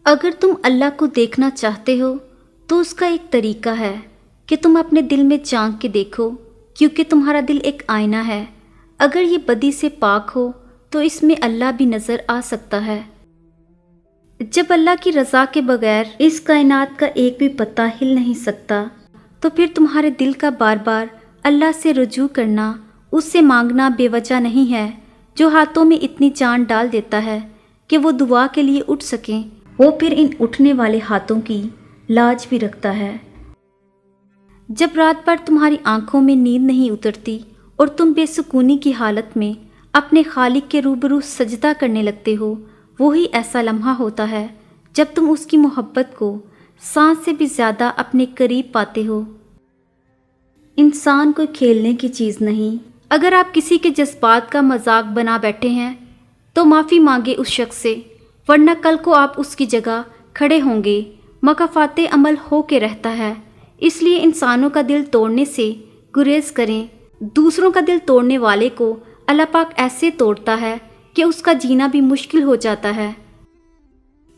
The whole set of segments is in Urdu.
اگر تم اللہ کو دیکھنا چاہتے ہو تو اس کا ایک طریقہ ہے کہ تم اپنے دل میں جھانک کے دیکھو، کیونکہ تمہارا دل ایک آئینہ ہے۔ اگر یہ بدی سے پاک ہو تو اس میں اللہ بھی نظر آ سکتا ہے۔ جب اللہ کی رضا کے بغیر اس کائنات کا ایک بھی پتا ہل نہیں سکتا، تو پھر تمہارے دل کا بار بار اللہ سے رجوع کرنا، اس سے مانگنا بے وجہ نہیں ہے، جو ہاتھوں میں اتنی جان ڈال دیتا ہے کہ وہ دعا کے لیے اٹھ سکیں۔ وہ پھر ان اٹھنے والے ہاتھوں کی لاج بھی رکھتا ہے۔ جب رات بھر تمہاری آنکھوں میں نیند نہیں اترتی اور تم بے سکونی کی حالت میں اپنے خالق کے روبرو سجدہ کرنے لگتے ہو، وہی ایسا لمحہ ہوتا ہے جب تم اس کی محبت کو سانس سے بھی زیادہ اپنے قریب پاتے ہو۔ انسان کوئی کھیلنے کی چیز نہیں۔ اگر آپ کسی کے جذبات کا مذاق بنا بیٹھے ہیں تو معافی مانگے اس شخص سے، ورنہ کل کو آپ اس کی جگہ کھڑے ہوں گے۔ مکافات عمل ہو کے رہتا ہے، اس لیے انسانوں کا دل توڑنے سے گریز کریں۔ دوسروں کا دل توڑنے والے کو اللہ پاک ایسے توڑتا ہے کہ اس کا جینا بھی مشکل ہو جاتا ہے۔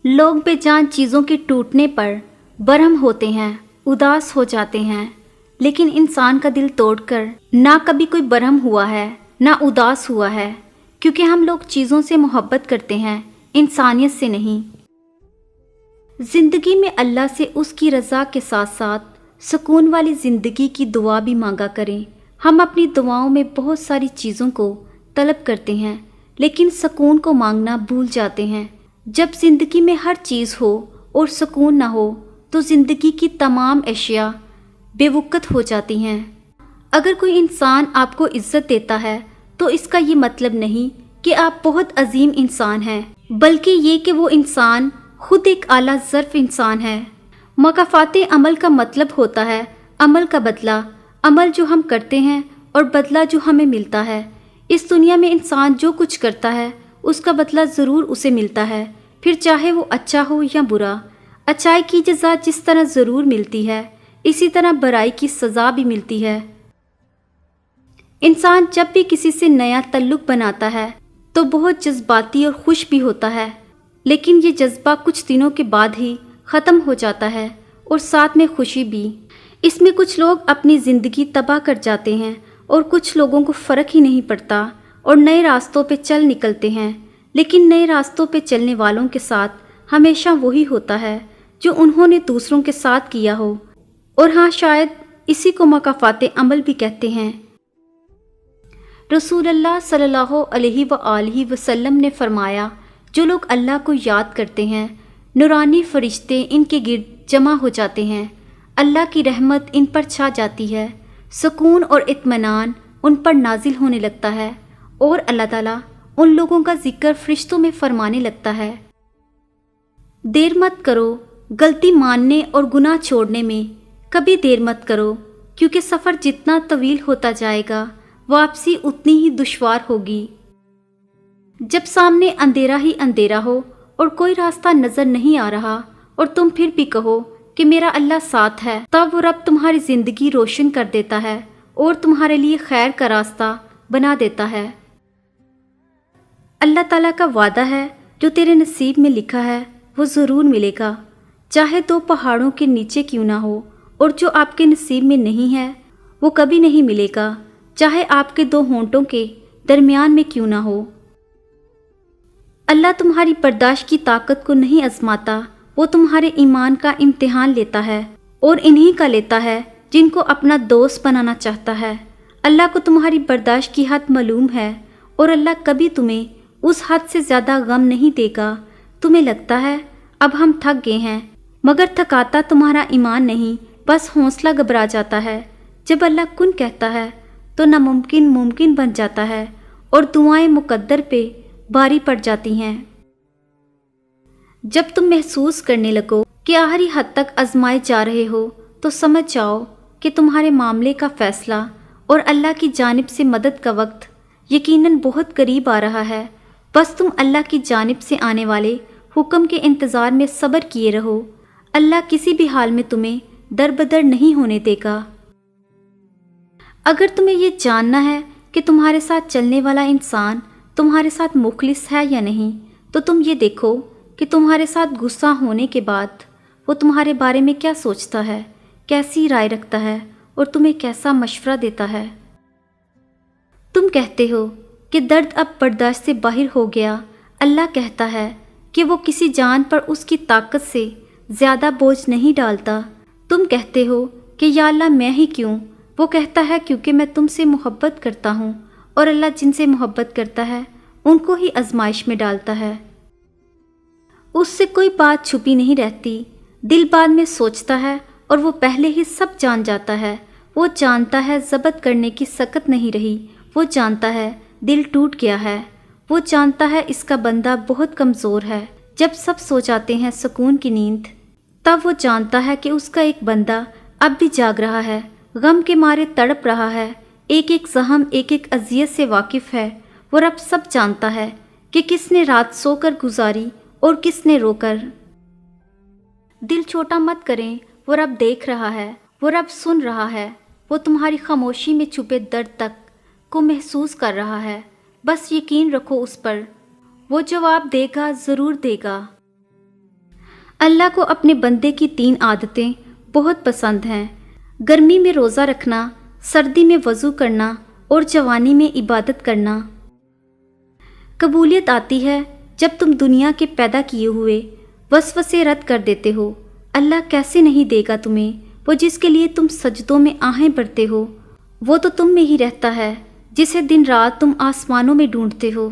لوگ بے جان چیزوں کے ٹوٹنے پر برہم ہوتے ہیں، اداس ہو جاتے ہیں، لیکن انسان کا دل توڑ کر نہ کبھی کوئی برہم ہوا ہے نہ اداس ہوا ہے، کیونکہ ہم لوگ چیزوں سے محبت کرتے ہیں، انسانیت سے نہیں۔ زندگی میں اللہ سے اس کی رضا کے ساتھ ساتھ سکون والی زندگی کی دعا بھی مانگا کریں۔ ہم اپنی دعاؤں میں بہت ساری چیزوں کو طلب کرتے ہیں، لیکن سکون کو مانگنا بھول جاتے ہیں۔ جب زندگی میں ہر چیز ہو اور سکون نہ ہو تو زندگی کی تمام اشیاء بے وقت ہو جاتی ہیں۔ اگر کوئی انسان آپ کو عزت دیتا ہے تو اس کا یہ مطلب نہیں کہ آپ بہت عظیم انسان ہیں، بلکہ یہ کہ وہ انسان خود ایک اعلیٰ ظرف انسان ہے۔ مکافات عمل کا مطلب ہوتا ہے عمل کا بدلہ، عمل جو ہم کرتے ہیں اور بدلہ جو ہمیں ملتا ہے۔ اس دنیا میں انسان جو کچھ کرتا ہے اس کا بدلہ ضرور اسے ملتا ہے، پھر چاہے وہ اچھا ہو یا برا۔ اچھائی کی جزا جس طرح ضرور ملتی ہے، اسی طرح برائی کی سزا بھی ملتی ہے۔ انسان جب بھی کسی سے نیا تعلق بناتا ہے تو بہت جذباتی اور خوش بھی ہوتا ہے، لیکن یہ جذبہ کچھ دنوں کے بعد ہی ختم ہو جاتا ہے، اور ساتھ میں خوشی بھی۔ اس میں کچھ لوگ اپنی زندگی تباہ کر جاتے ہیں اور کچھ لوگوں کو فرق ہی نہیں پڑتا اور نئے راستوں پہ چل نکلتے ہیں، لیکن نئے راستوں پہ چلنے والوں کے ساتھ ہمیشہ وہی ہوتا ہے جو انہوں نے دوسروں کے ساتھ کیا ہو، اور ہاں شاید اسی کو مکافات عمل بھی کہتے ہیں۔ رسول اللہ صلی اللہ علیہ وآلہ وسلم نے فرمایا، جو لوگ اللہ کو یاد کرتے ہیں، نورانی فرشتے ان کے گرد جمع ہو جاتے ہیں، اللہ کی رحمت ان پر چھا جاتی ہے، سکون اور اطمینان ان پر نازل ہونے لگتا ہے، اور اللہ تعالیٰ ان لوگوں کا ذکر فرشتوں میں فرمانے لگتا ہے۔ دیر مت کرو غلطی ماننے اور گناہ چھوڑنے میں، کبھی دیر مت کرو، کیونکہ سفر جتنا طویل ہوتا جائے گا واپسی اتنی ہی دشوار ہوگی۔ جب سامنے اندھیرا ہی اندھیرا ہو اور کوئی راستہ نظر نہیں آ رہا اور تم پھر بھی کہو کہ میرا اللہ ساتھ ہے، تب وہ رب تمہاری زندگی روشن کر دیتا ہے اور تمہارے لیے خیر کا راستہ بنا دیتا ہے۔ اللہ تعالیٰ کا وعدہ ہے، جو تیرے نصیب میں لکھا ہے وہ ضرور ملے گا، چاہے 2 پہاڑوں کے نیچے کیوں نہ ہو، اور جو آپ کے نصیب میں نہیں ہے وہ کبھی نہیں ملے گا، چاہے آپ کے 2 ہونٹوں کے درمیان میں کیوں نہ ہو۔ اللہ تمہاری برداشت کی طاقت کو نہیں آزماتا، وہ تمہارے ایمان کا امتحان لیتا ہے، اور انہی کا لیتا ہے جن کو اپنا دوست بنانا چاہتا ہے۔ اللہ کو تمہاری برداشت کی حد معلوم ہے، اور اللہ کبھی تمہیں اس حد سے زیادہ غم نہیں دے گا۔ تمہیں لگتا ہے اب ہم تھک گئے ہیں، مگر تھکاتا تمہارا ایمان نہیں، بس حوصلہ گھبرا جاتا ہے۔ جب اللہ کن کہتا ہے تو ناممکن ممکن بن جاتا ہے، اور دعائیں مقدر پہ باری پڑ جاتی ہیں۔ جب تم محسوس کرنے لگو کہ آخری حد تک آزمائے جا رہے ہو تو سمجھ جاؤ کہ تمہارے معاملے کا فیصلہ اور اللہ کی جانب سے مدد کا وقت یقیناً بہت قریب آ رہا ہے۔ بس تم اللہ کی جانب سے آنے والے حکم کے انتظار میں صبر کیے رہو۔ اللہ کسی بھی حال میں تمہیں دربدر نہیں ہونے دے گا۔ اگر تمہیں یہ جاننا ہے کہ تمہارے ساتھ چلنے والا انسان تمہارے ساتھ مخلص ہے یا نہیں، تو تم یہ دیکھو کہ تمہارے ساتھ غصہ ہونے کے بعد وہ تمہارے بارے میں کیا سوچتا ہے، کیسی رائے رکھتا ہے اور تمہیں کیسا مشورہ دیتا ہے۔ تم کہتے ہو کہ درد اب برداشت سے باہر ہو گیا، اللہ کہتا ہے کہ وہ کسی جان پر اس کی طاقت سے زیادہ بوجھ نہیں ڈالتا۔ تم کہتے ہو کہ یا اللہ میں ہی کیوں؟ وہ کہتا ہے کیونکہ میں تم سے محبت کرتا ہوں، اور اللہ جن سے محبت کرتا ہے ان کو ہی آزمائش میں ڈالتا ہے۔ اس سے کوئی بات چھپی نہیں رہتی، دل بعد میں سوچتا ہے اور وہ پہلے ہی سب جان جاتا ہے۔ وہ جانتا ہے ضبط کرنے کی سکت نہیں رہی، وہ جانتا ہے دل ٹوٹ گیا ہے، وہ جانتا ہے اس کا بندہ بہت کمزور ہے۔ جب سب سو جاتے ہیں سکون کی نیند، تب وہ جانتا ہے کہ اس کا ایک بندہ اب بھی جاگ رہا ہے، غم کے مارے تڑپ رہا ہے، ایک ایک زخم ایک ایک اذیت سے واقف ہے۔ وہ رب سب جانتا ہے کہ کس نے رات سو کر گزاری اور کس نے رو کر۔ دل چھوٹا مت کریں، وہ رب دیکھ رہا ہے، وہ رب سن رہا ہے، وہ تمہاری خاموشی میں چھپے درد تک کو محسوس کر رہا ہے۔ بس یقین رکھو اس پر، وہ جواب دے گا، ضرور دے گا۔ اللہ کو اپنے بندے کی 3 عادتیں بہت پسند ہیں: گرمی میں روزہ رکھنا، سردی میں وضو کرنا اور جوانی میں عبادت کرنا۔ قبولیت آتی ہے جب تم دنیا کے پیدا کیے ہوئے وسوسے رد کر دیتے ہو۔ اللہ کیسے نہیں دے گا تمہیں، وہ جس کے لیے تم سجدوں میں آہیں بھرتے ہو، وہ تو تم میں ہی رہتا ہے، جسے دن رات تم آسمانوں میں ڈھونڈتے ہو۔